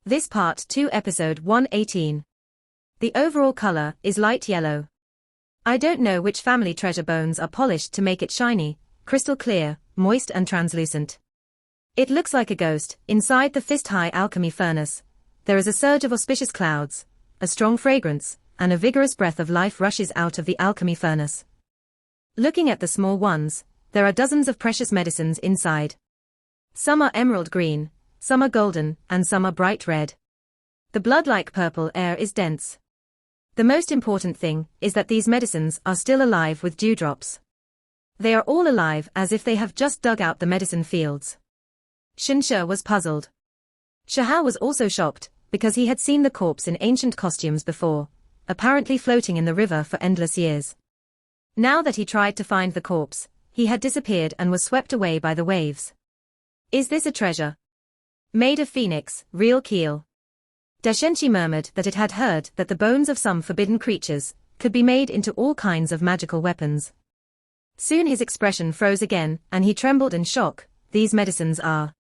This Part 2 Episode 118. The overall color is light yellow. I don't know which family treasure bones are polished to make it shiny, crystal clear, moist and translucent. It looks like a ghost. Inside the fist-high alchemy furnace, there is a surge of auspicious clouds, a strong fragrance, and a vigorous breath of life rushes out of the alchemy furnace. Looking at the small ones, there are dozens of precious medicines inside. Some are emerald green, some are golden, and some are bright red. The blood-like purple air is dense. The most important thing is that these medicines are still alive with dewdrops. They are all alive as if they have just dug out the medicine fields. Xinshe was puzzled. Shahao was also shocked, because he had seen the corpse in ancient costumes before, apparently floating in the river for endless years. Now that he tried to find the corpse, he had disappeared and was swept away by the waves. Is this a treasure? Made of phoenix, real keel. Dashenshi murmured that it had heard that the bones of some forbidden creatures could be made into all kinds of magical weapons. Soon his expression froze again, and he trembled in shock. These medicines are.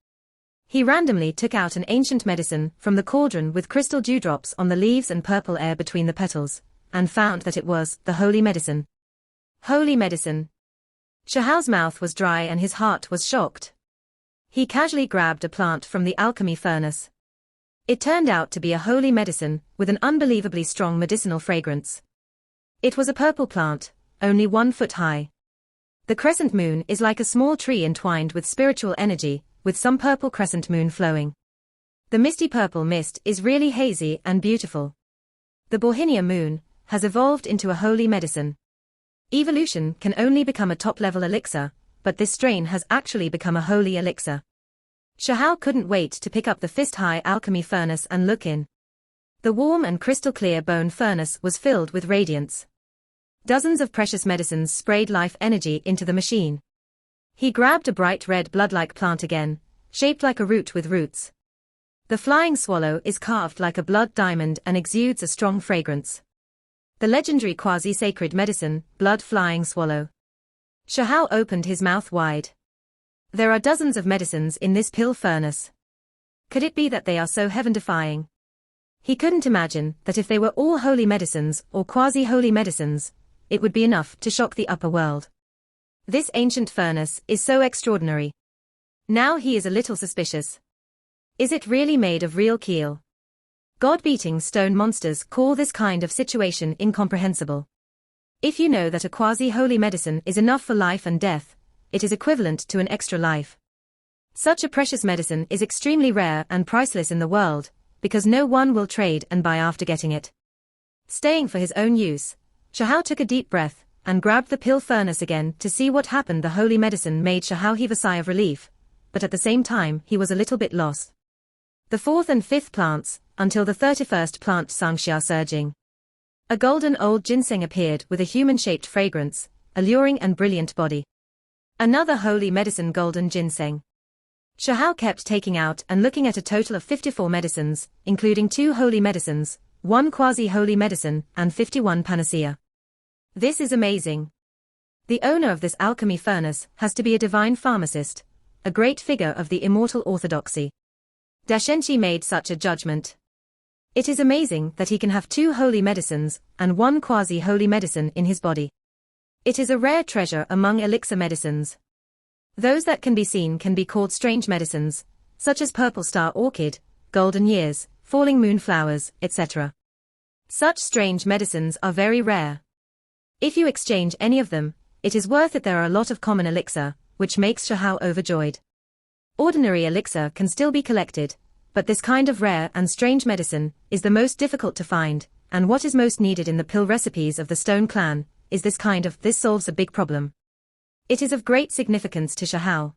He randomly took out an ancient medicine from the cauldron with crystal dewdrops on the leaves and purple air between the petals, and found that it was the holy medicine. Holy medicine. Shahao's mouth was dry and his heart was shocked. He casually grabbed a plant from the alchemy furnace. It turned out to be a holy medicine with an unbelievably strong medicinal fragrance. It was a purple plant, only 1 foot high. The crescent moon is like a small tree entwined with spiritual energy, with some purple crescent moon flowing. The misty purple mist is really hazy and beautiful. The Bohinia moon has evolved into a holy medicine. Evolution can only become a top-level elixir, but this strain has actually become a holy elixir. Shahao couldn't wait to pick up the fist-high alchemy furnace and look in. The warm and crystal-clear bone furnace was filled with radiance. Dozens of precious medicines sprayed life energy into the machine. He grabbed a bright red blood-like plant again, shaped like a root with roots. The flying swallow is carved like a blood diamond and exudes a strong fragrance. The legendary quasi-sacred medicine, blood-flying swallow. Shahao opened his mouth wide. There are dozens of medicines in this pill furnace. Could it be that they are so heaven-defying? He couldn't imagine that if they were all holy medicines or quasi-holy medicines, it would be enough to shock the upper world. This ancient furnace is so extraordinary. Now he is a little suspicious. Is it really made of real keel? God-beating stone monsters call this kind of situation incomprehensible. If you know that a quasi-holy medicine is enough for life and death, it is equivalent to an extra life. Such a precious medicine is extremely rare and priceless in the world, because no one will trade and buy after getting it. Staying for his own use, Shahao took a deep breath, and grabbed the pill furnace again to see what happened. The holy medicine made Shahao heave a sigh of relief, but at the same time he was a little bit lost. The 4th and 5th plants, until the 31st plant Sangxia surging. A golden old ginseng appeared with a human-shaped fragrance, alluring and brilliant body. Another holy medicine golden ginseng. Shahao kept taking out and looking at a total of 54 medicines, including 2 holy medicines, 1 quasi-holy medicine, and 51 panacea. This is amazing. The owner of this alchemy furnace has to be a divine pharmacist, a great figure of the immortal orthodoxy. Dashenshi made such a judgment. It is amazing that he can have 2 holy medicines and 1 quasi-holy medicine in his body. It is a rare treasure among elixir medicines. Those that can be seen can be called strange medicines, such as purple star orchid, golden years, falling moon flowers, etc. Such strange medicines are very rare. If you exchange any of them, it is worth it. There are a lot of common elixir, which makes Shahao overjoyed. Ordinary elixir can still be collected, but this kind of rare and strange medicine is the most difficult to find, and what is most needed in the pill recipes of the Stone Clan is this kind of. This solves a big problem. It is of great significance to Shahao.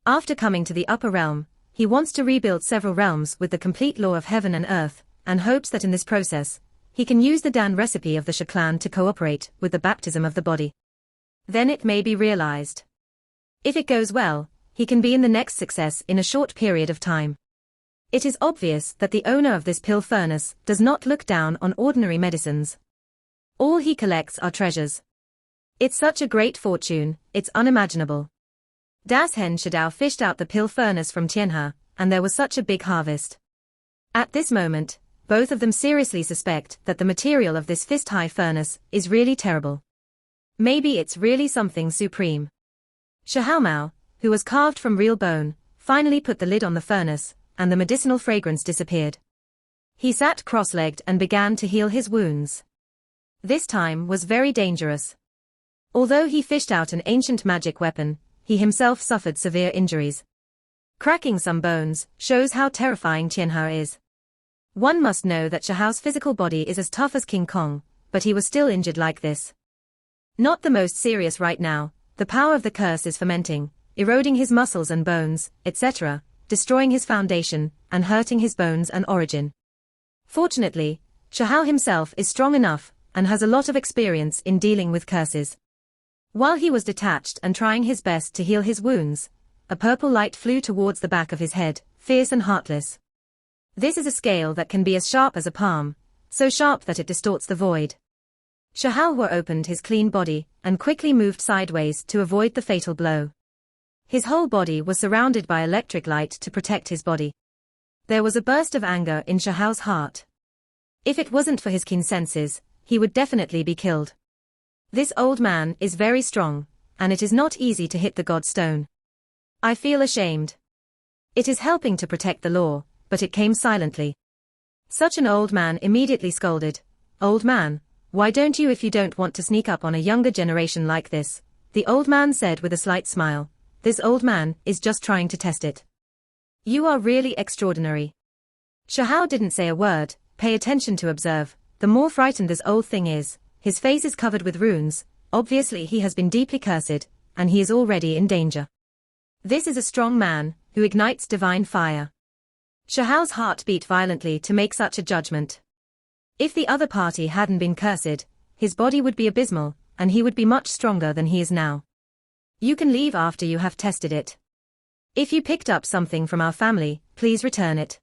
After coming to the upper realm, he wants to rebuild several realms with the complete law of heaven and earth, and hopes that in this process, he can use the Dan recipe of the Sha clan to cooperate with the baptism of the body. Then it may be realized. If it goes well, he can be in the next success in a short period of time. It is obvious that the owner of this pill furnace does not look down on ordinary medicines. All he collects are treasures. It's such a great fortune, it's unimaginable. Das Hen Shadao fished out the pill furnace from Tianhe, and there was such a big harvest. At this moment, both of them seriously suspect that the material of this fist-high furnace is really terrible. Maybe it's really something supreme. Xiaomao, who was carved from real bone, finally put the lid on the furnace, and the medicinal fragrance disappeared. He sat cross-legged and began to heal his wounds. This time was very dangerous. Although he fished out an ancient magic weapon, he himself suffered severe injuries. Cracking some bones shows how terrifying Qianhao is. One must know that Xiao's physical body is as tough as King Kong, but he was still injured like this. Not the most serious right now, the power of the curse is fermenting, eroding his muscles and bones, etc., destroying his foundation, and hurting his bones and origin. Fortunately, Xiao himself is strong enough, and has a lot of experience in dealing with curses. While he was detached and trying his best to heal his wounds, a purple light flew towards the back of his head, fierce and heartless. This is a scale that can be as sharp as a palm, so sharp that it distorts the void. Xiao opened his clean body, and quickly moved sideways to avoid the fatal blow. His whole body was surrounded by electric light to protect his body. There was a burst of anger in Xiao's heart. If it wasn't for his keen senses, he would definitely be killed. This old man is very strong, and it is not easy to hit the god stone. I feel ashamed. It is helping to protect the law, but it came silently. Such an old man immediately scolded. "Old man, why don't you if you don't want to sneak up on a younger generation like this?" The old man said with a slight smile. "This old man is just trying to test it. You are really extraordinary." Xiao didn't say a word. Pay attention to observe. The more frightened this old thing is, his face is covered with runes, obviously he has been deeply cursed, and he is already in danger. This is a strong man, who ignites divine fire. Xiao's heart beat violently to make such a judgment. If the other party hadn't been cursed, his body would be abysmal, and he would be much stronger than he is now. You can leave after you have tested it. If you picked up something from our family, please return it.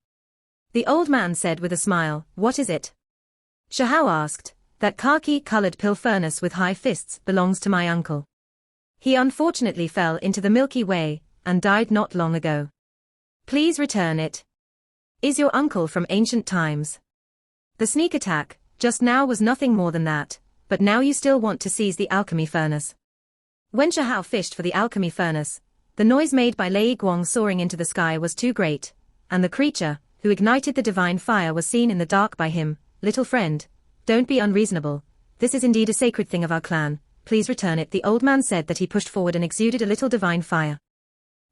The old man said with a smile. "What is it?" Xiao asked. "That khaki-colored pill furnace with high fists belongs to my uncle. He unfortunately fell into the Milky Way, and died not long ago. Please return it. Is your uncle from ancient times? The sneak attack, just now was nothing more than that, but now you still want to seize the alchemy furnace." When Xiao fished for the alchemy furnace, the noise made by Lei Guang soaring into the sky was too great, and the creature, who ignited the divine fire was seen in the dark by him. "Little friend, don't be unreasonable. This is indeed a sacred thing of our clan. Please return it." The old man said that he pushed forward and exuded a little divine fire.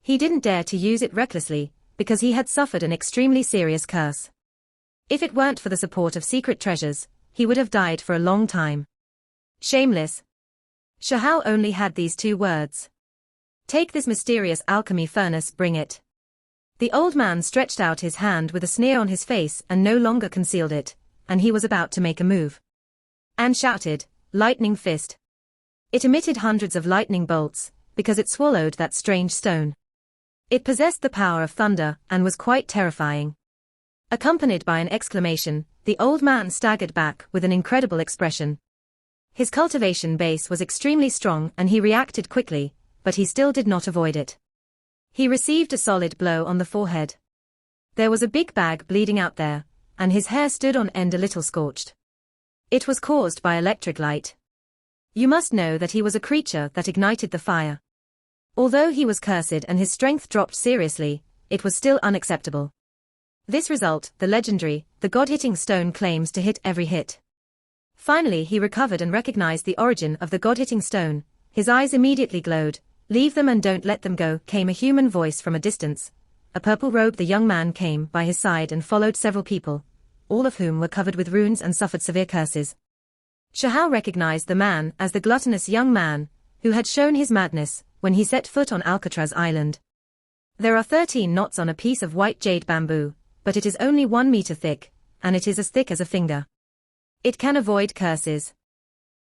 He didn't dare to use it recklessly, because he had suffered an extremely serious curse. If it weren't for the support of secret treasures, he would have died for a long time. Shameless. Xiao only had these two words. "Take this mysterious alchemy furnace, bring it." The old man stretched out his hand with a sneer on his face and no longer concealed it, and he was about to make a move. And shouted, "Lightning fist." It emitted hundreds of lightning bolts, because it swallowed that strange stone. It possessed the power of thunder, and was quite terrifying. Accompanied by an exclamation, the old man staggered back with an incredible expression. His cultivation base was extremely strong and he reacted quickly, but he still did not avoid it. He received a solid blow on the forehead. There was a big bag bleeding out there, and his hair stood on end a little scorched. It was caused by electric light. You must know that he was a creature that ignited the fire. Although he was cursed and his strength dropped seriously, it was still unacceptable. This result, the legendary, the god-hitting stone claims to hit every hit. Finally he recovered and recognized the origin of the god-hitting stone. His eyes immediately glowed. "Leave them and don't let them go," came a human voice from a distance. A purple-robed the young man came by his side and followed several people, all of whom were covered with runes and suffered severe curses. Xiao recognized the man as the gluttonous young man, who had shown his madness when he set foot on Alcatraz Island. There are 13 knots on a piece of white jade bamboo, but it is only 1 meter thick, and it is as thick as a finger. It can avoid curses.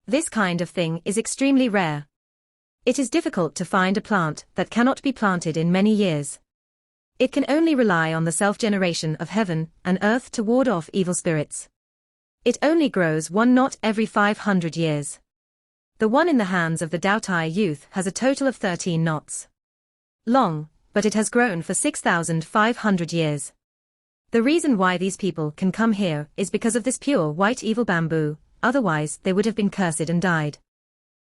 This kind of thing is extremely rare. It is difficult to find a plant that cannot be planted in many years. It can only rely on the self-generation of heaven and earth to ward off evil spirits. It only grows 1 knot every 500 years. The one in the hands of the Taotie youth has a total of 13 knots long, but it has grown for 6,500 years. The reason why these people can come here is because of this pure white evil bamboo, otherwise they would have been cursed and died.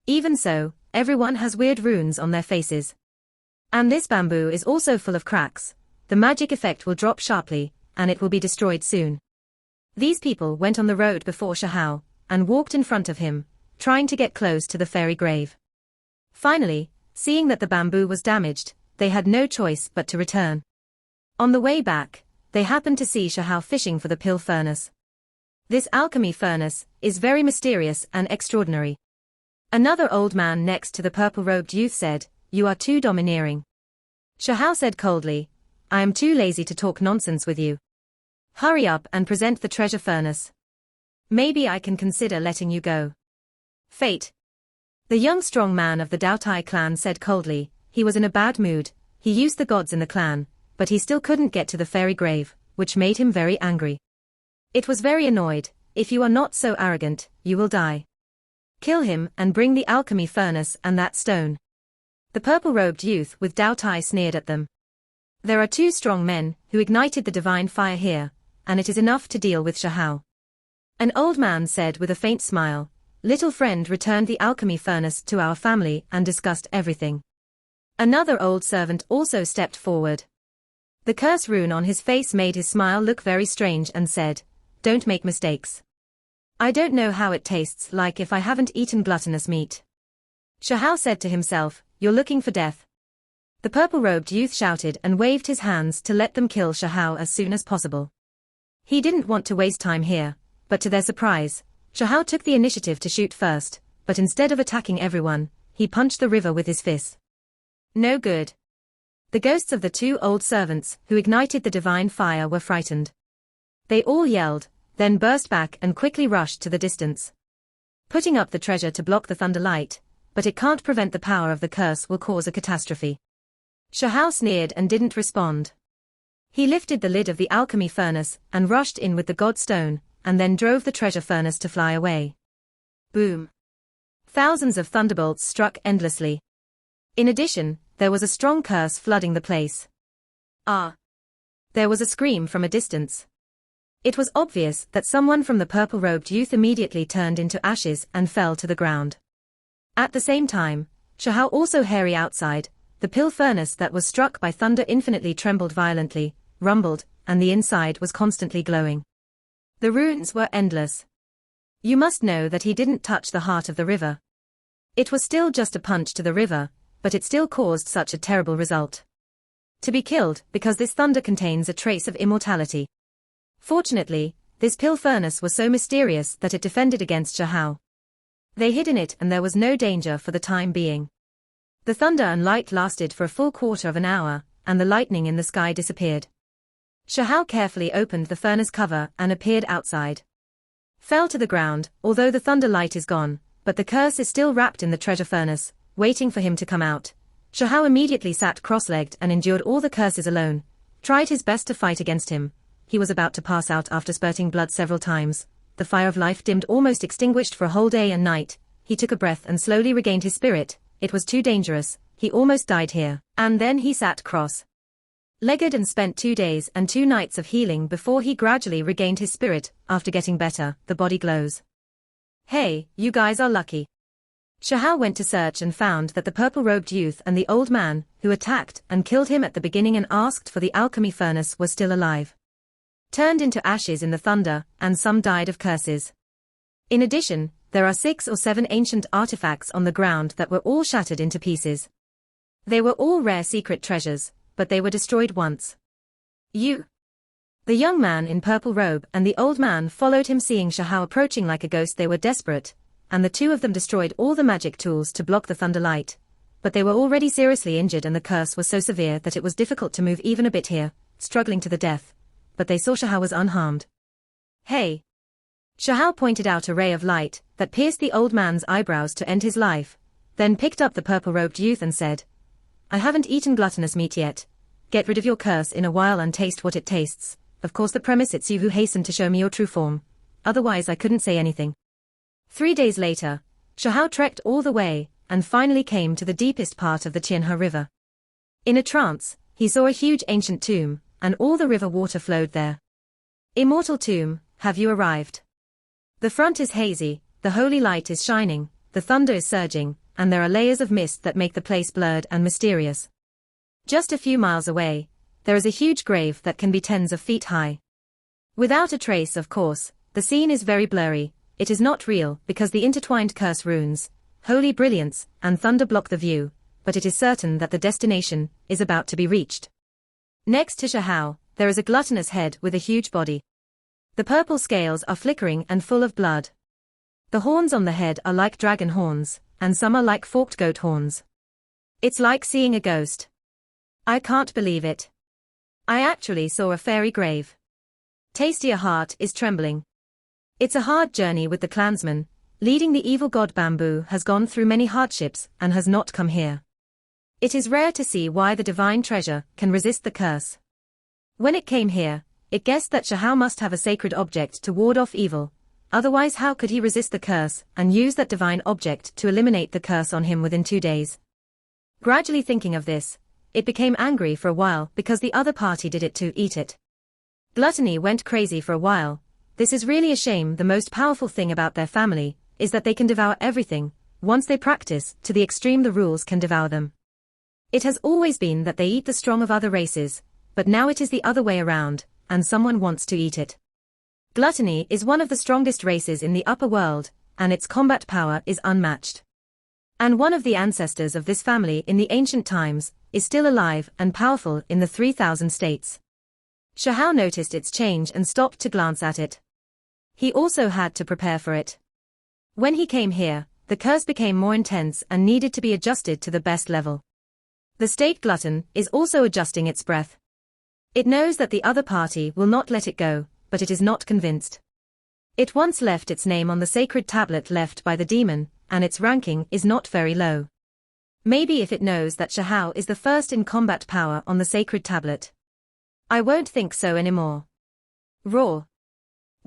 Even so, everyone has weird runes on their faces. And this bamboo is also full of cracks. The magic effect will drop sharply, and it will be destroyed soon. These people went on the road before Shahao, and walked in front of him, trying to get close to the fairy grave. Finally, seeing that the bamboo was damaged, they had no choice but to return. On the way back, they happened to see Shahao fishing for the pill furnace. This alchemy furnace is very mysterious and extraordinary. Another old man next to the purple-robed youth said, "You are too domineering." Shahao said coldly, "I am too lazy to talk nonsense with you. Hurry up and present the treasure furnace. Maybe I can consider letting you go." Fate. The young strong man of the Taotie clan said coldly, he was in a bad mood, he used the gods in the clan, but he still couldn't get to the fairy grave, which made him very angry. It was very annoyed, "If you are not so arrogant, you will die. Kill him and bring the alchemy furnace and that stone." The purple-robed youth with Taotie sneered at them. "There are two strong men who ignited the divine fire here, and it is enough to deal with Shahao." An old man said with a faint smile, "Little friend returned the alchemy furnace to our family and discussed everything." Another old servant also stepped forward. The curse rune on his face made his smile look very strange and said, "Don't make mistakes. I don't know how it tastes like if I haven't eaten gluttonous meat." Shahao said to himself, "You're looking for death." The purple-robed youth shouted and waved his hands to let them kill Shahao as soon as possible. He didn't want to waste time here, but to their surprise, Shahao took the initiative to shoot first, but instead of attacking everyone, he punched the river with his fist. No good. The ghosts of the two old servants who ignited the divine fire were frightened. They all yelled, then burst back and quickly rushed to the distance. Putting up the treasure to block the thunder light, but it can't prevent the power of the curse will cause a catastrophe. Shahao sneered and didn't respond. He lifted the lid of the alchemy furnace and rushed in with the god stone, and then drove the treasure furnace to fly away. Boom. Thousands of thunderbolts struck endlessly. In addition, there was a strong curse flooding the place. Ah! There was a scream from a distance. It was obvious that someone from the purple-robed youth immediately turned into ashes and fell to the ground. At the same time, Shahao also hairy outside, the pill furnace that was struck by thunder infinitely trembled violently, rumbled, and the inside was constantly glowing. The runes were endless. You must know that he didn't touch the heart of the river. It was still just a punch to the river, but it still caused such a terrible result. To be killed because this thunder contains a trace of immortality. Fortunately, this pill furnace was so mysterious that it defended against Shahao. They hid in it and there was no danger for the time being. The thunder and light lasted for a full quarter of an hour, and the lightning in the sky disappeared. Shahao carefully opened the furnace cover and appeared outside. Fell to the ground, although the thunder light is gone, but the curse is still wrapped in the treasure furnace, waiting for him to come out. Shahao immediately sat cross-legged and endured all the curses alone, tried his best to fight against him. He was about to pass out after spurting blood several times. The fire of life dimmed, almost extinguished for a whole day and night. He took a breath and slowly regained his spirit. It was too dangerous, he almost died here. And then he sat cross-legged and spent 2 days and 2 nights of healing before he gradually regained his spirit. After getting better, the body glows. Hey, you guys are lucky. Shahao went to search and found that the purple-robed youth and the old man, who attacked and killed him at the beginning and asked for the alchemy furnace, was still alive. Turned into ashes in the thunder, and some died of curses. In addition, there are 6 or 7 ancient artifacts on the ground that were all shattered into pieces. They were all rare secret treasures, but they were destroyed once. You. The young man in purple robe and the old man followed him, seeing Shahao approaching like a ghost. They were desperate, and the two of them destroyed all the magic tools to block the thunder light. But they were already seriously injured and the curse was so severe that it was difficult to move even a bit here, struggling to the death. But they saw Shahao was unharmed. Hey! Shahao pointed out a ray of light that pierced the old man's eyebrows to end his life, then picked up the purple-robed youth and said, "I haven't eaten gluttonous meat yet. Get rid of your curse in a while and taste what it tastes. Of course the premise it's you who hastened to show me your true form. Otherwise I couldn't say anything." 3 days later, Shahao trekked all the way, and finally came to the deepest part of the Tianhe River. In a trance, he saw a huge ancient tomb, and all the river water flowed there. Immortal tomb, have you arrived? The front is hazy, the holy light is shining, the thunder is surging, and there are layers of mist that make the place blurred and mysterious. Just a few miles away, there is a huge grave that can be tens of feet high. Without a trace, of course, the scene is very blurry. It is not real because the intertwined curse runes, holy brilliance, and thunder block the view, but it is certain that the destination is about to be reached. Next to Shahao, there is a gluttonous head with a huge body. The purple scales are flickering and full of blood. The horns on the head are like dragon horns, and some are like forked goat horns. It's like seeing a ghost. I can't believe it. I actually saw a fairy grave. Tastier heart is trembling. It's a hard journey with the clansman. Leading the evil god Bamboo has gone through many hardships and has not come here. It is rare to see why the divine treasure can resist the curse. When it came here, it guessed that Shahao must have a sacred object to ward off evil, otherwise how could he resist the curse and use that divine object to eliminate the curse on him within 2 days? Gradually thinking of this, it became angry for a while because the other party did it to eat it. Gluttony went crazy for a while. This is really a shame. The most powerful thing about their family is that they can devour everything. Once they practice to the extreme, the rules can devour them. It has always been that they eat the strong of other races, but now it is the other way around, and someone wants to eat it. Gluttony is one of the strongest races in the upper world, and its combat power is unmatched. And one of the ancestors of this family in the ancient times is still alive and powerful in the 3000 states. Shahao noticed its change and stopped to glance at it. He also had to prepare for it. When he came here, the curse became more intense and needed to be adjusted to the best level. The state glutton is also adjusting its breath. It knows that the other party will not let it go, but it is not convinced. It once left its name on the sacred tablet left by the demon, and its ranking is not very low. Maybe if it knows that Shahao is the first in combat power on the sacred tablet. I won't think so anymore. Roar.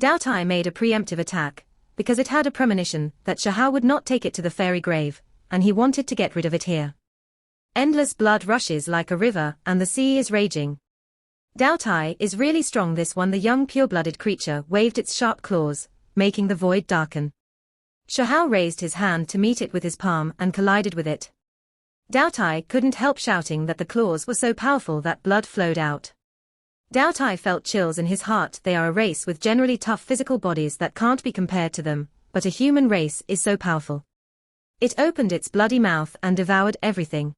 Taotie made a preemptive attack, because it had a premonition that Shahao would not take it to the fairy grave, and he wanted to get rid of it here. Endless blood rushes like a river and the sea is raging. Taotie is really strong. This one, the young pure-blooded creature waved its sharp claws, making the void darken. Shahao raised his hand to meet it with his palm and collided with it. Taotie couldn't help shouting that the claws were so powerful that blood flowed out. Taotie felt chills in his heart. They are a race with generally tough physical bodies that can't be compared to them, but a human race is so powerful. It opened its bloody mouth and devoured everything.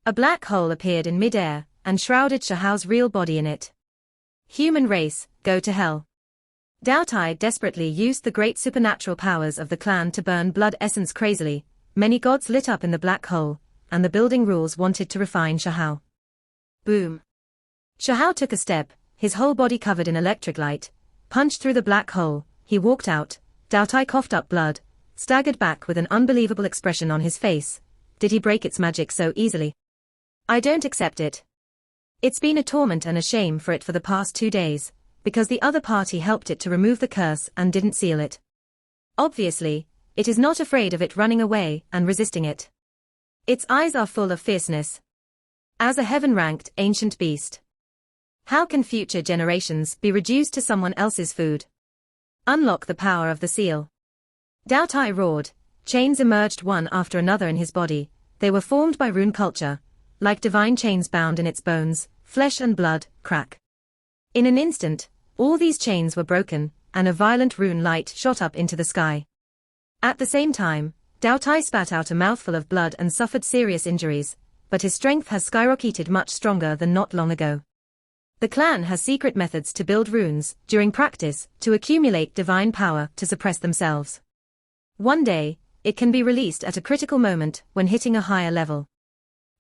A black hole appeared in mid-air and shrouded Shahao's real body in it. Human race, go to hell. Taotie desperately used the great supernatural powers of the clan to burn blood essence crazily. Many gods lit up in the black hole, and the building rules wanted to refine Shahao. Boom. Shahao took a step, his whole body covered in electric light, punched through the black hole. He walked out. Taotie coughed up blood, staggered back with an unbelievable expression on his face. Did he break its magic so easily? I don't accept it. It's been a torment and a shame for it for the past 2 days, because the other party helped it to remove the curse and didn't seal it. Obviously, it is not afraid of it running away and resisting it. Its eyes are full of fierceness. As a heaven-ranked ancient beast, how can future generations be reduced to someone else's food? Unlock the power of the seal. Taotie roared. Chains emerged one after another in his body. They were formed by rune culture, like divine chains bound in its bones, flesh and blood. Crack. In an instant, all these chains were broken, and a violent rune light shot up into the sky. At the same time, Taotie spat out a mouthful of blood and suffered serious injuries, but his strength has skyrocketed much stronger than not long ago. The clan has secret methods to build runes, during practice, to accumulate divine power to suppress themselves. One day, it can be released at a critical moment when hitting a higher level.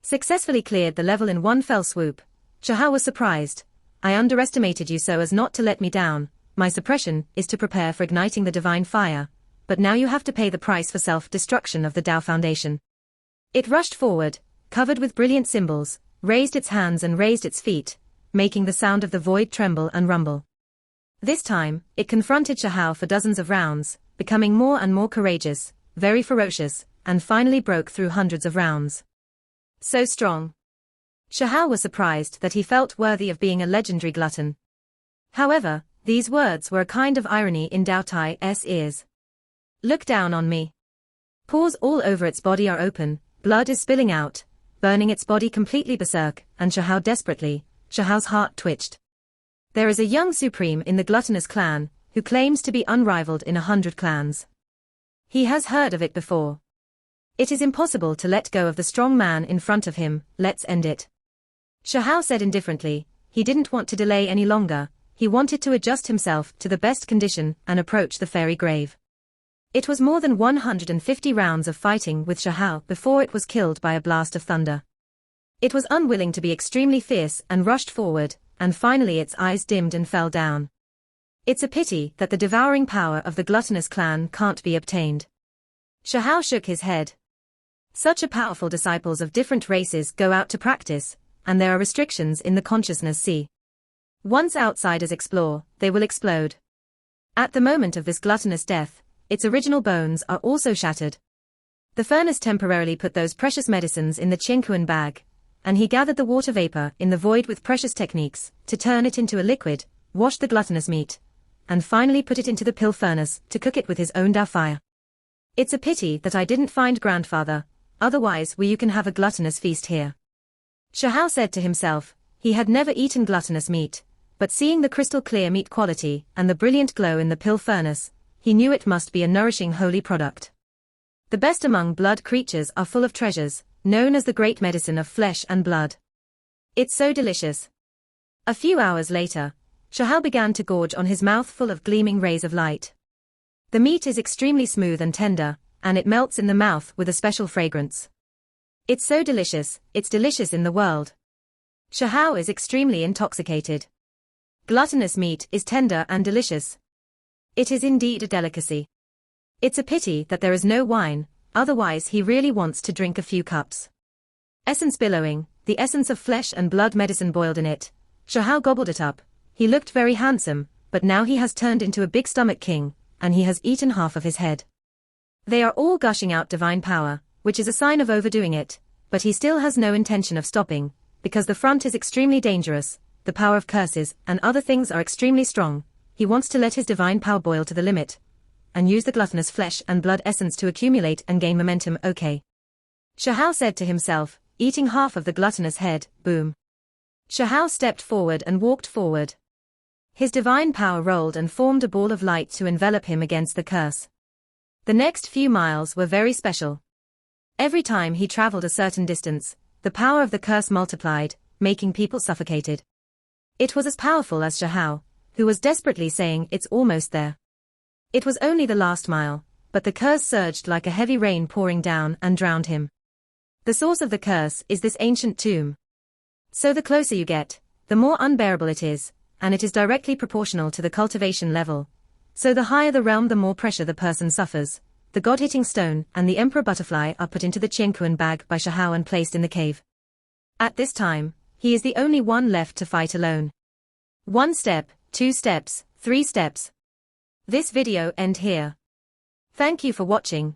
Successfully cleared the level in one fell swoop. Shahao was surprised. I underestimated you so as not to let me down. My suppression is to prepare for igniting the divine fire, but now you have to pay the price for self-destruction of the Tao Foundation. It rushed forward, covered with brilliant symbols, raised its hands and raised its feet, making the sound of the void tremble and rumble. This time, it confronted Shahao for dozens of rounds, becoming more and more courageous, very ferocious, and finally broke through hundreds of rounds. So strong. Shahao was surprised that he felt worthy of being a legendary glutton. However, These words were a kind of irony in Taotie's ears. Look down on me. Pores all over its body are open, blood is spilling out, burning its body completely berserk, and Shahao desperately. Shahao's heart twitched. There is a young supreme in the gluttonous clan, who claims to be unrivaled in 100 clans. He has heard of it before. It is impossible to let go of the strong man in front of him, let's end it. Shahao said indifferently, he didn't want to delay any longer, he wanted to adjust himself to the best condition and approach the fairy grave. It was more than 150 rounds of fighting with Shahao before it was killed by a blast of thunder. It was unwilling to be extremely fierce and rushed forward, and finally its eyes dimmed and fell down. It's a pity that the devouring power of the gluttonous clan can't be obtained. Shahao shook his head. Such a powerful disciples of different races go out to practice, and there are restrictions in the consciousness sea. Once outsiders explore, they will explode. At the moment of this gluttonous death, its original bones are also shattered. The furnace temporarily put those precious medicines in the Qianquan bag, and he gathered the water vapor in the void with precious techniques to turn it into a liquid, wash the gluttonous meat, and finally put it into the pill furnace to cook it with his own Dao fire. It's a pity that I didn't find grandfather, otherwise you can have a gluttonous feast here. Shahao said to himself, he had never eaten gluttonous meat, but seeing the crystal clear meat quality and the brilliant glow in the pill furnace, he knew it must be a nourishing holy product. The best among blood creatures are full of treasures, known as the great medicine of flesh and blood. It's so delicious. A few hours later, Shahao began to gorge on his mouth full of gleaming rays of light. The meat is extremely smooth and tender, and it melts in the mouth with a special fragrance. It's so delicious, it's delicious in the world. Shahao is extremely intoxicated. Gluttonous meat is tender and delicious. It is indeed a delicacy. It's a pity that there is no wine, otherwise he really wants to drink a few cups. Essence billowing, the essence of flesh and blood medicine boiled in it. Shahao gobbled it up. He looked very handsome, but now he has turned into a big stomach king, and he has eaten half of his head. They are all gushing out divine power, which is a sign of overdoing it, but he still has no intention of stopping, because the front is extremely dangerous, the power of curses and other things are extremely strong. He wants to let his divine power boil to the limit, and use the gluttonous flesh and blood essence to accumulate and gain momentum. Okay. Shahao said to himself, eating half of the gluttonous head, boom. Shahao stepped forward and walked forward. His divine power rolled and formed a ball of light to envelop him against the curse. The next few miles were very special. Every time he traveled a certain distance, the power of the curse multiplied, making people suffocated. It was as powerful as Shahao, who was desperately saying it's almost there. It was only the last mile, but the curse surged like a heavy rain pouring down and drowned him. The source of the curse is this ancient tomb. So the closer you get, the more unbearable it is, and it is directly proportional to the cultivation level. So the higher the realm, the more pressure the person suffers. The god-hitting stone and the emperor butterfly are put into the Qianquan bag by Shahao and placed in the cave. At this time, he is the only one left to fight alone. 1 step, 2 steps, 3 steps. This video end here. Thank you for watching.